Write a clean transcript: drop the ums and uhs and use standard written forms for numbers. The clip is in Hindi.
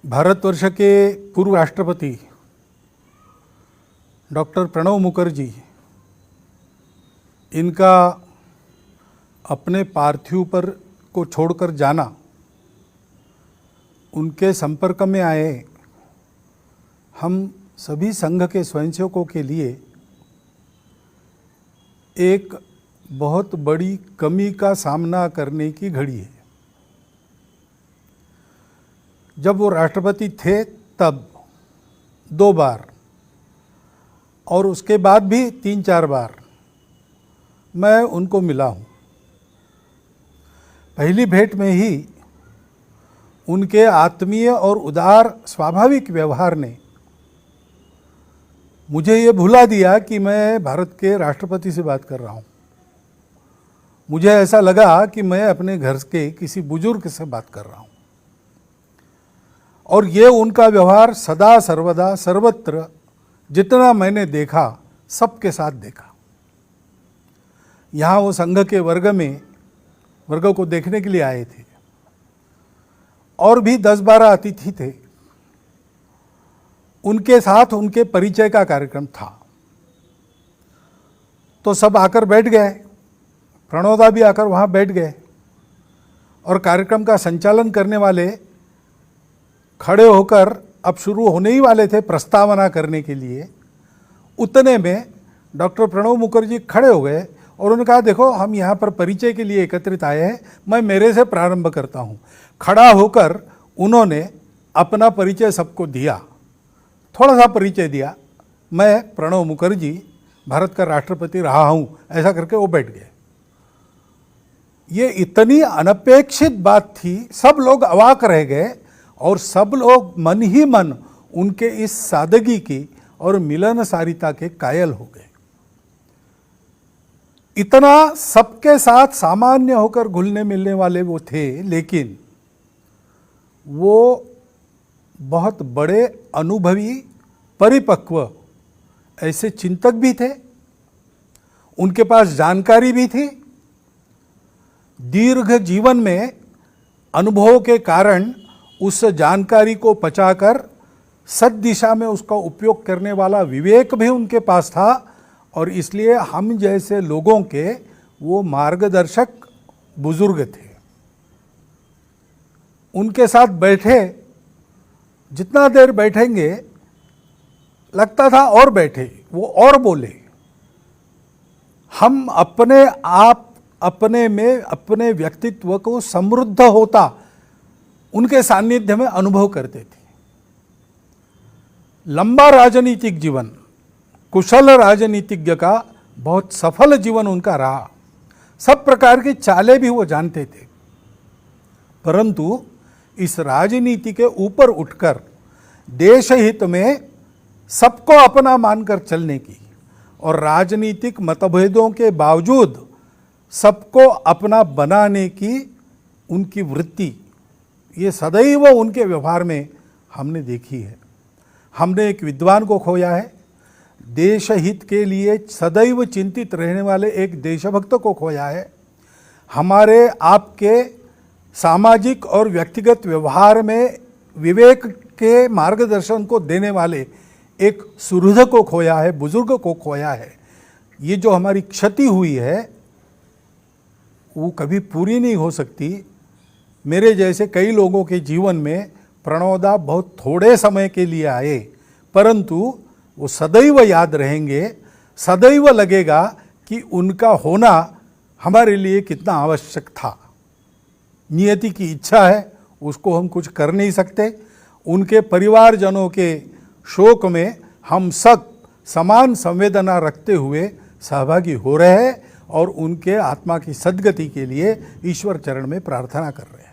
भारतवर्ष के पूर्व राष्ट्रपति डॉक्टर प्रणब मुखर्जी, इनका अपने पार्थिव पर को छोड़कर जाना, उनके संपर्क में आए हम सभी संघ के स्वयंसेवकों के लिए एक बहुत बड़ी कमी का सामना करने की घड़ी है। जब वो राष्ट्रपति थे तब 2 बार और उसके बाद भी 3-4 बार मैं उनको मिला हूँ। पहली भेंट में ही उनके आत्मीय और उदार स्वाभाविक व्यवहार ने मुझे ये भुला दिया कि मैं भारत के राष्ट्रपति से बात कर रहा हूँ। मुझे ऐसा लगा कि मैं अपने घर के किसी बुजुर्ग से बात कर रहा हूँ। और ये उनका व्यवहार सदा सर्वदा सर्वत्र जितना मैंने देखा सबके साथ देखा। यहाँ वो संघ के वर्ग को देखने के लिए आए थे और भी 10-12 अतिथि थे। उनके साथ उनके परिचय का कार्यक्रम था तो सब आकर बैठ गए। प्रणोदा भी आकर वहाँ बैठ गए और कार्यक्रम का संचालन करने वाले खड़े होकर अब शुरू होने ही वाले थे प्रस्तावना करने के लिए। उतने में डॉक्टर प्रणब मुखर्जी खड़े हो गए और उन्होंने कहा, देखो हम यहाँ पर परिचय के लिए एकत्रित आए हैं, मैं मेरे से प्रारंभ करता हूँ। खड़ा होकर उन्होंने अपना परिचय सबको दिया, थोड़ा सा परिचय दिया, मैं प्रणब मुखर्जी भारत का राष्ट्रपति रहा हूँ, ऐसा करके वो बैठ गए। ये इतनी अनपेक्षित बात थी, सब लोग अवाक रह गए और सब लोग मन ही मन उनके इस सादगी की और मिलनसारिता के कायल हो गए। इतना सबके साथ सामान्य होकर घुलने मिलने वाले वो थे, लेकिन वो बहुत बड़े अनुभवी परिपक्व ऐसे चिंतक भी थे। उनके पास जानकारी भी थी। दीर्घ जीवन में अनुभव के कारण उस जानकारी को पचाकर सद्दिशा में उसका उपयोग करने वाला विवेक भी उनके पास था और इसलिए हम जैसे लोगों के वो मार्गदर्शक बुजुर्ग थे। उनके साथ बैठे, जितना देर बैठेंगे लगता था और बैठे, वो और बोले। हम अपने आप अपने में अपने व्यक्तित्व को समृद्ध होता उनके सानिध्य में अनुभव करते थे। लंबा राजनीतिक जीवन, कुशल राजनीतिज्ञ का बहुत सफल जीवन उनका रहा। सब प्रकार की चालें भी वो जानते थे, परंतु इस राजनीति के ऊपर उठकर देश हित में सबको अपना मानकर चलने की और राजनीतिक मतभेदों के बावजूद सबको अपना बनाने की उनकी वृत्ति, ये सदैव उनके व्यवहार में हमने देखी है। हमने एक विद्वान को खोया है, देश हित के लिए सदैव चिंतित रहने वाले एक देशभक्त को खोया है। हमारे आपके सामाजिक और व्यक्तिगत व्यवहार में विवेक के मार्गदर्शन को देने वाले एक सुहृद को खोया है, बुजुर्ग को खोया है। ये जो हमारी क्षति हुई है वो कभी पूरी नहीं हो सकती। मेरे जैसे कई लोगों के जीवन में प्रणोदा बहुत थोड़े समय के लिए आए, परंतु वो सदैव याद रहेंगे। सदैव लगेगा कि उनका होना हमारे लिए कितना आवश्यक था। नियति की इच्छा है, उसको हम कुछ कर नहीं सकते। उनके परिवारजनों के शोक में हम सब समान संवेदना रखते हुए सहभागी हो रहे हैं और उनके आत्मा की सद्गति के लिए ईश्वर चरण में प्रार्थना कर रहे हैं।